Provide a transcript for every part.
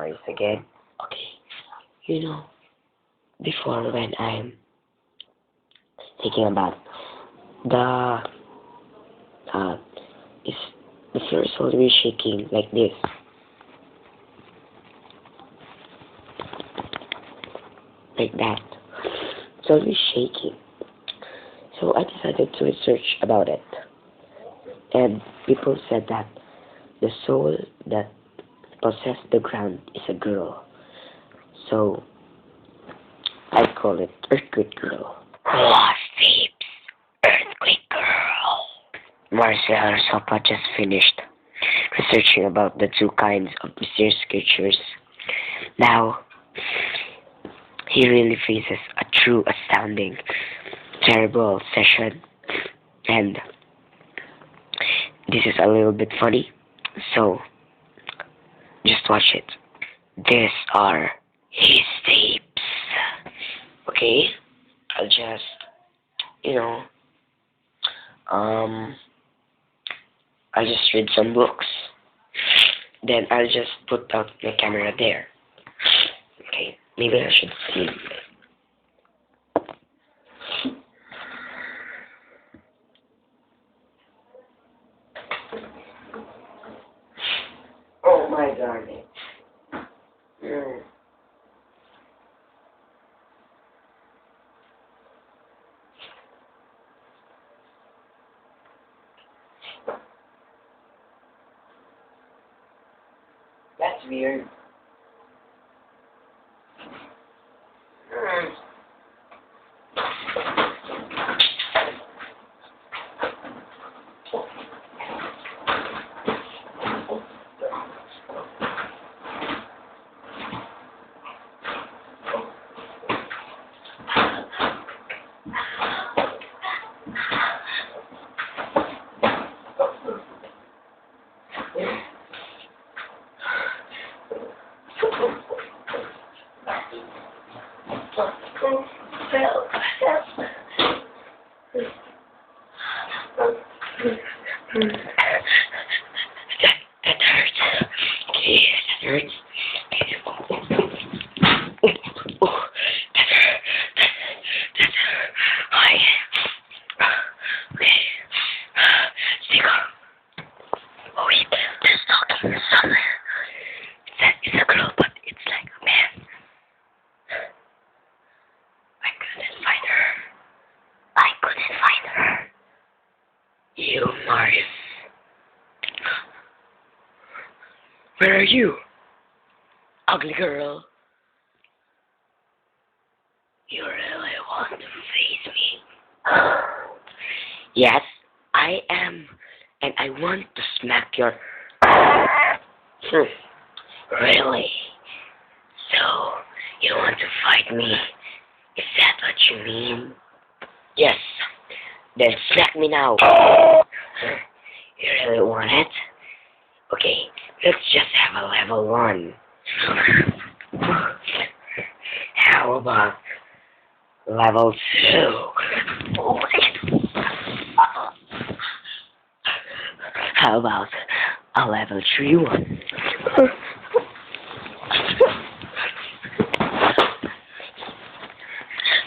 memories again. Okay, before when I'm thinking about the uh, is the floor is always shaking like this, like that. It's always shaking. So I decided to research about it, and people said that the soul that possessed the ground is a girl. So I call it Earthquake Girl. What sleeps, Earthquake Girl? Marcel Sopa just finished researching about the two kinds of mysterious creatures. Now, he really faces a true astounding, terrible session. And this is a little bit funny, so just watch it. These are his tapes. Okay? I'll just, I'll just read some books. Then I'll just put out my camera there. Okay, maybe I should see. Oh my darling. That's weird. That hurts. Okay, that hurts. Oh, that's high. Okay. Stay calm. Oh wait, there's talking somewhere. It's a girl, but it's like a man. I couldn't find her. You, Marius. Where are you? Ugly girl. You really want to face me? Yes, I am. And I want to smack your... Really? So, you want to fight me? Is that what you mean? Yes. Then smack me now. You really want it? Okay, let's just have a level 1. How about level 2? How about a level 3 one?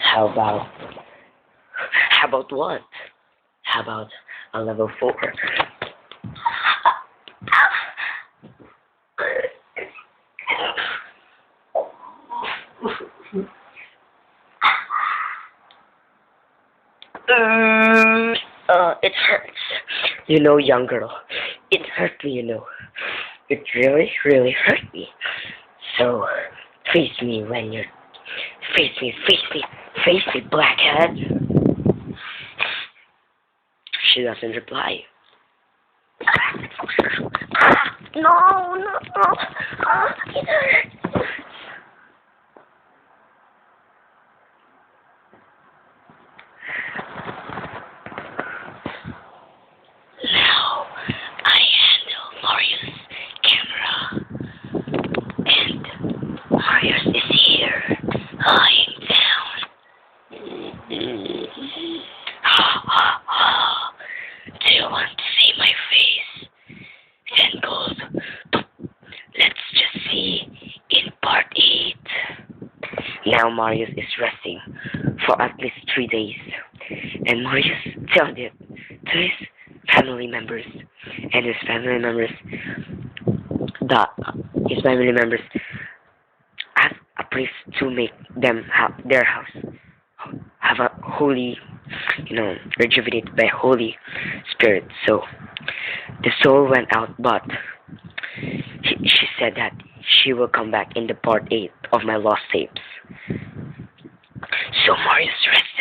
How about what? How about a level 4? It hurts. Young girl. It hurt me, It really, really hurt me. So, face me when you're... Face me, blackhead. She doesn't reply. No. It hurts. Now, I handle Marius' camera. And Marius is here, lying down. Do you want to see my face? Then gold. Let's just see Now Marius is resting for at least 3 days, and Marius told it to his family members, and the his family members asked a priest to make them have their house have a holy, rejuvenated by Holy Spirit. So the soul went out, but she said that she will come back in the part 8 of my lost tapes. So Marius rested